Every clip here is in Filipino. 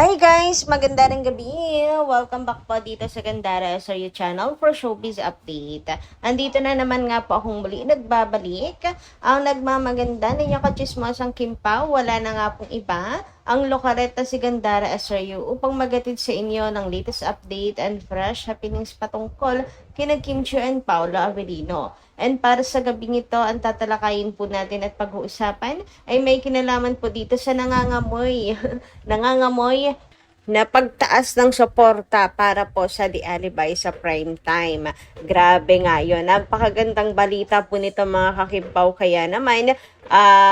Hi guys! Magandang gabi! Welcome back po dito sa Gandara Soryo Channel for Showbiz Update. Andito na naman nga po akong muli nagbabalik. Ang nagmamaganda na yung kachismosang Kimpaw, wala na nga pong iba. Ang lokareta si Gandara Soryo upang magatid sa inyo ng latest update and fresh happenings patungkol kina Kim Chiu and Paolo Avellino. And para sa gabing ito, ang tatalakayin po natin at pag-uusapan ay may kinalaman po dito sa nangangamoy na pagtaas ng suporta para po sa The Alibay sa prime time. Grabe nga yun. Napakagandang balita po nito mga kakimpaw. Kaya naman,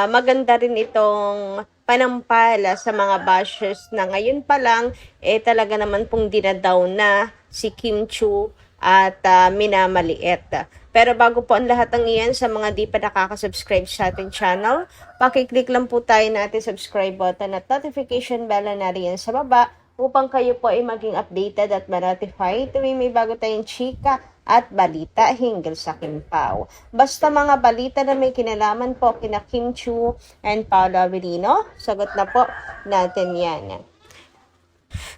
maganda rin itong panampala sa mga bashers na ngayon pa lang, talaga naman pong dinadaw na si Kim Chiu at minamaliit. Pero bago po ang lahat ng iyan, sa mga di pa nakaka-subscribe sa ating channel, pakiclick lang po tayo na ating subscribe button at notification bell na riyan sa baba upang kayo po ay maging updated at ma-notify tuwing may bago tayong chika at balita hinggil sa Kimpaw. Basta mga balita na may kinalaman po kina Kim Chiu and Paolo Avellino, sagot na po natin yan.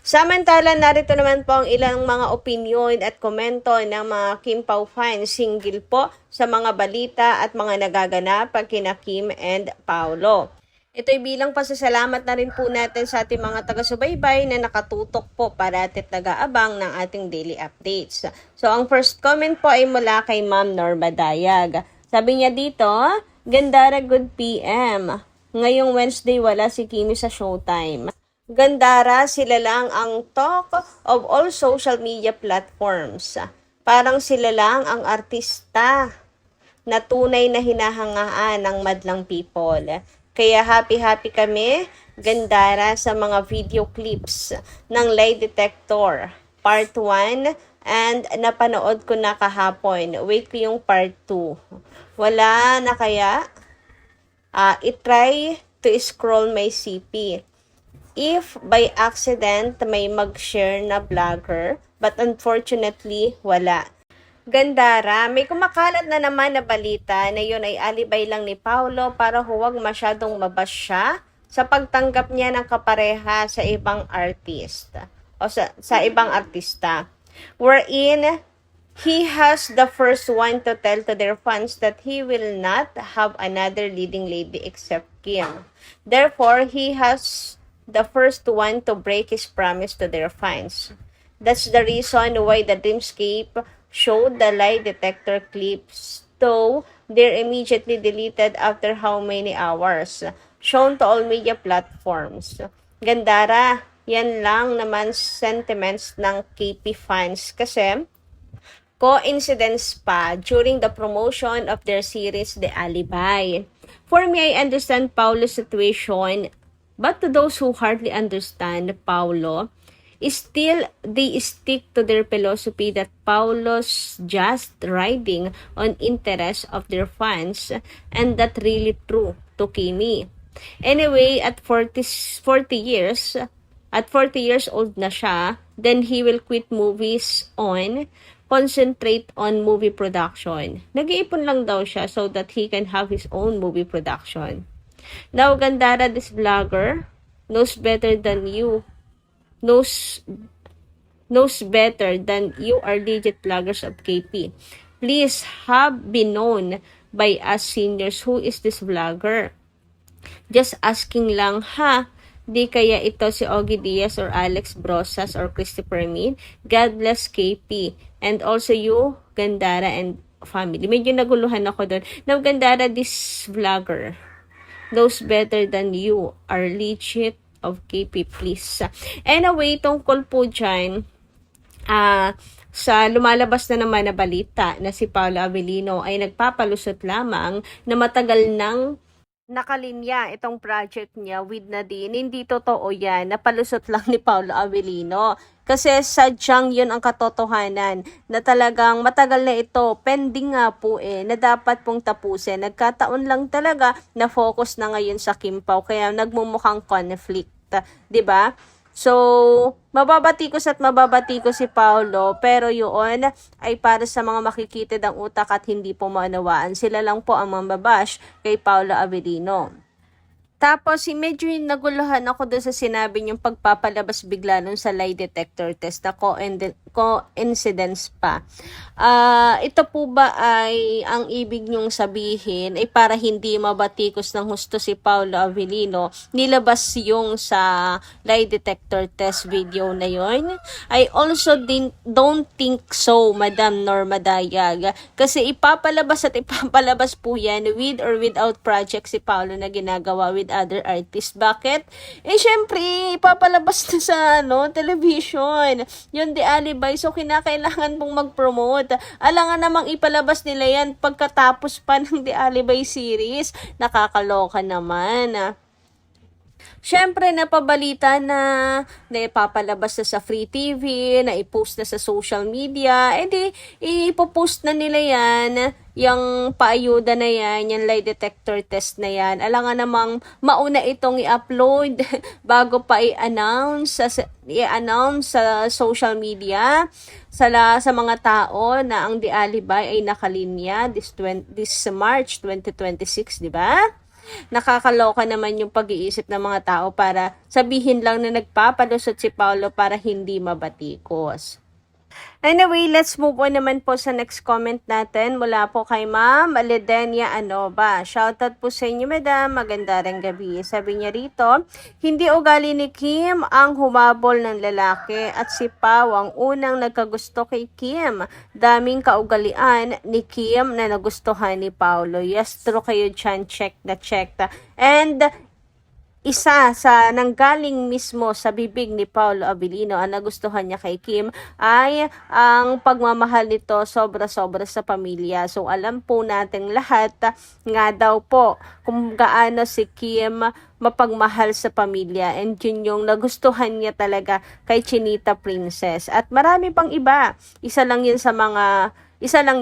Samantala, narito naman po ang ilang mga opinion at komento ng mga Kimpaw fans singgil po sa mga balita at mga nagaganap kina Kim and Paolo. Ito'y bilang pasasalamat na rin po natin sa ating mga taga-subaybay na nakatutok po paratit nag-aabang ng ating daily updates. So, ang first comment po ay mula kay Ma'am Norma Dayag. Sabi niya dito, Gandara, good PM. Ngayong Wednesday wala si Kimi sa Showtime. Gandara, sila lang ang talk of all social media platforms. Parang sila lang ang artista na tunay na hinahangaan ng madlang people. Kaya happy kami, Gandara, sa mga video clips ng Lie Detector Part 1 and napanood ko na kahapon. Wait ko yung Part 2. Wala na kaya? I-try to scroll my CP. If by accident may mag-share na vlogger, but unfortunately, wala. Gandara, may kumakalat na naman na balita na yun ay alibay lang ni Paolo para huwag masyadong mabash siya sa pagtanggap niya ng kapareha sa ibang artist o sa ibang artista. Wherein, he has the first one to tell to their fans that he will not have another leading lady except Kim. Therefore, he has the first one to break his promise to their fans. That's the reason why the Dreamscape showed the lie detector clips, though they're immediately deleted after how many hours, shown to all media platforms. Gandara, yan lang naman sentiments ng KP fans kasi coincidence pa during the promotion of their series The Alibay. For me, I understand Paolo's situation. But to those who hardly understand Paolo, still they stick to their philosophy that Paolo's just riding on interest of their fans, and that really true to Kimi. Anyway, at 40 years old na siya, then he will quit movies concentrate on movie production. Nag-iipon lang daw siya so that he can have his own movie production. Now, Gandara, this vlogger knows better than you. Knows better than you are legit vloggers of KP. Please have been known by us seniors who is this vlogger. Just asking lang, ha? Di kaya ito si Ogie Diaz or Alex Brosas or Christopher Min? God bless KP. And also you, Gandara and family. Medyo naguluhan ako doon. Now, Gandara, this vlogger knows better than you are legit of KP, please. Anyway, tungkol po dyan, sa lumalabas na naman na balita na si Paolo Avellino ay nagpapalusot lamang na matagal nang nakalinya itong project niya with Nadine. Hindi totoo yan. Napalusot lang ni Paolo Avellino. Kasi sadyang yun ang katotohanan na talagang matagal na ito. Pending nga po na dapat pong tapusin. Nagkataon lang talaga na focus na ngayon sa Kimpaw. Kaya nagmumukhang conflict. 'Di ba? So, mababatikos si Paolo, pero yun ay para sa mga makikitid ang utak at hindi po maunawaan. Sila lang po ang mambabash kay Paolo Avellino. Tapos, medyo naguluhan ako doon sa sinabi niyong pagpapalabas bigla nun sa lie detector test na coincidence pa. Ito po ba ay ang ibig niyong sabihin ay para hindi mabatikos ng husto si Paolo Avellino, nilabas yung sa lie detector test video na yon? I also don't think so, Madam Norma Dayag. Kasi ipapalabas at ipapalabas po yan with or without project si Paolo na ginagawa with other artists. Bakit? Syempre, ipapalabas na sa television. Yun the alibi. So, kinakailangan pong mag-promote. Alangan namang ipalabas nila yan pagkatapos pa ng the alibi series. Nakakaloka naman. Siyempre, napabalita na ipapalabas na sa Free TV, na ipost na sa social media, ipopost na nila yan, yung paayuda na yan, yung lie detector test na yan. Alangan namang mauna itong i-upload bago pa i-announce sa social media sa mga tao na ang The Alibi ay nakalinya this March 2026, di ba? Nakakaloka naman yung pag-iisip ng mga tao para sabihin lang na nagpapalusot si Paolo para hindi mabatikos. Anyway, let's move on naman po sa next comment natin mula po kay Ma'am Ledenia Anova. Shoutout po sa inyo, Madam. Maganda ring gabi. Sabi niya rito, hindi ugali ni Kim ang humabol ng lalaki at si Pao ang unang nagkagusto kay Kim. Daming kaugalian ni Kim na nagustuhan ni Paolo. Yes, true kayo dyan. Check na check. And isa sa nanggaling mismo sa bibig ni Paolo Avellino ang nagustuhan niya kay Kim ay ang pagmamahal nito sobra-sobra sa pamilya. So alam po natin lahat nga daw po kung gaano si Kim mapagmahal sa pamilya, and yun yung nagustuhan niya talaga kay Chinita Princess. At marami pang iba. Isa lang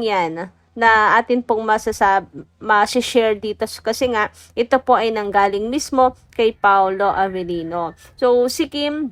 yan na atin pong ma-share dito kasi nga ito po ay nanggaling mismo kay Paolo Avellino. So si Kim,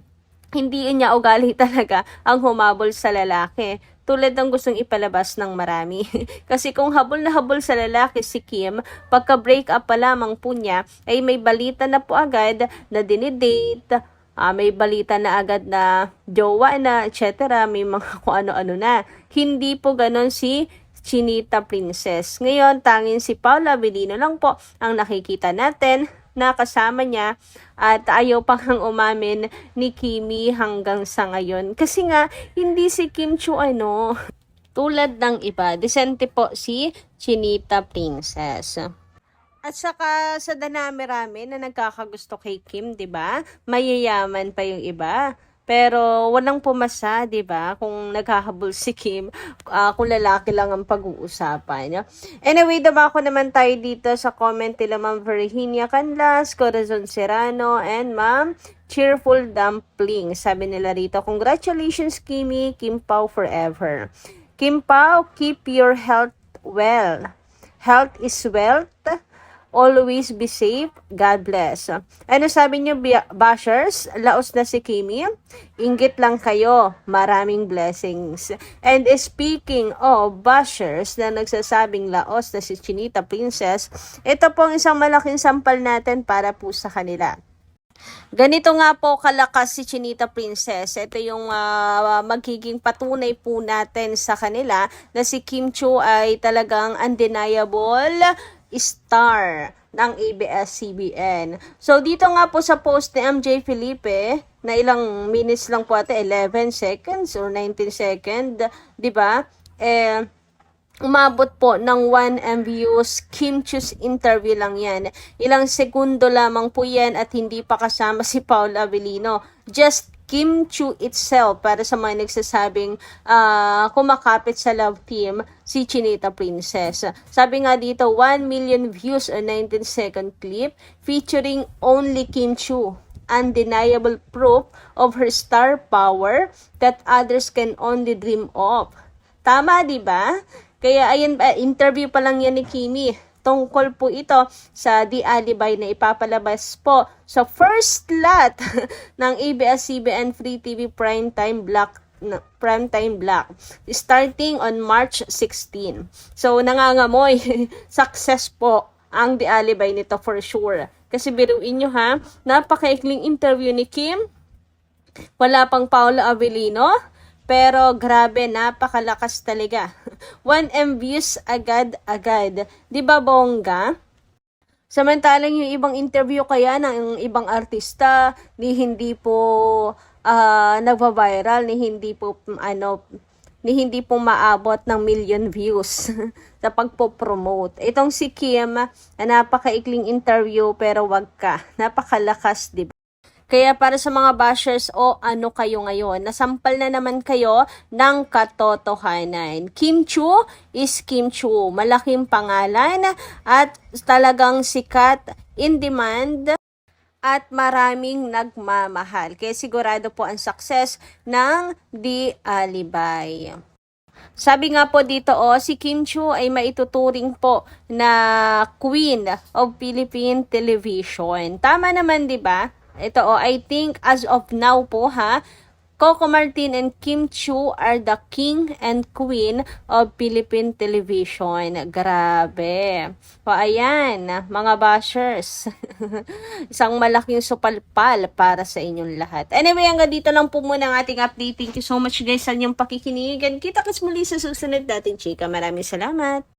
hindi niya ugali talaga ang humabol sa lalaki tulad ng gustong ipalabas ng marami. Kasi kung habol na habol sa lalaki si Kim, pagka-break up pa lamang po niya ay may balita na po agad na dinidate, may balita na agad na jowa na, etc. May mga kung ano-ano na. Hindi po ganon si Chinita Princess. Ngayon, tanging si Paolo Avellino lang po ang nakikita natin na kasama niya at ayaw pang umamin ni Kimi hanggang sa ngayon. Kasi nga, hindi si Kim Chu tulad ng iba. Decente po si Chinita Princess. At saka sa danami-rami na nagkakagusto kay Kim, 'di ba? Mayayaman pa yung iba. Pero walang pumasa, 'di ba? Kung naghahabol si Kim, kung lalaki lang ang pag-uusapan. Anyway, dumako naman tayo dito sa comment nila Ma'am Virginia Canlas, Corazon Serrano, and Ma'am Cheerful Dumpling. Sabi nila rito, congratulations Kimi, Kim Pao forever. Kim Pao, keep your health well. Health is wealth. Always be safe. God bless. Ano sabi niyo, bashers? Laos na si Kimi? Inggit lang kayo. Maraming blessings. And speaking of bashers na nagsasabing laos na si Chinita Princess, ito po ang isang malaking sampal natin para po sa kanila. Ganito nga po kalakas si Chinita Princess. Ito yung magiging patunay po natin sa kanila na si Kim Chu ay talagang undeniable star ng ABS-CBN. So, dito nga po sa post ni MJ Felipe, na ilang minutes lang po ate, 11 seconds or 19 seconds, di ba? Umabot po ng 1M views. Kim Chu's interview lang yan. Ilang segundo lamang po yan at hindi pa kasama si Paolo Avellino. Just Kim Chu itself, para sa mga nagsasabing kumakapit sa love team si Chinita Princess. Sabi nga dito, 1 million views on 19-second clip featuring only Kim Chu. Undeniable proof of her star power that others can only dream of. Tama, di ba? Kaya ayan, interview pa lang yan ni Kimi. Tungkol po ito sa The Alibi na ipapalabas po sa first lot ng ABS-CBN Free TV Primetime Block starting on March 16. So nangangamoy success po ang The Alibi nito for sure. Kasi biruin nyo ha, napakaikling interview ni Kim. Wala pang Paolo Avellino. Pero grabe, napakalakas talaga. 1M views agad-agad. Di ba bongga? Samantalang yung ibang interview kaya ng ibang artista, hindi po nagva-viral, hindi po maabot ng million views sa pagpo-promote. Itong si Kim, napakaikling interview pero wag ka. Napakalakas, di ba? Kaya para sa mga bashers, ano kayo ngayon? Nasampal na naman kayo ng katotohanan. Kim Chu is Kim Chu. Malaking pangalan at talagang sikat, in demand, at maraming nagmamahal. Kaya sigurado po ang success ng The Alibay. Sabi nga po dito, si Kim Chu ay maituturing po na Queen of Philippine Television. Tama naman, di ba? Ito I think as of now po ha, Coco Martin and Kim Chu are the king and queen of Philippine television. Grabe. O ayan, mga bashers. Isang malaking supalpal para sa inyong lahat. Anyway, hanggang dito lang po muna ang ating update. Thank you so much guys sa inyong pakikinig. And kita-kits muli sa susunod natin, chika. Maraming salamat.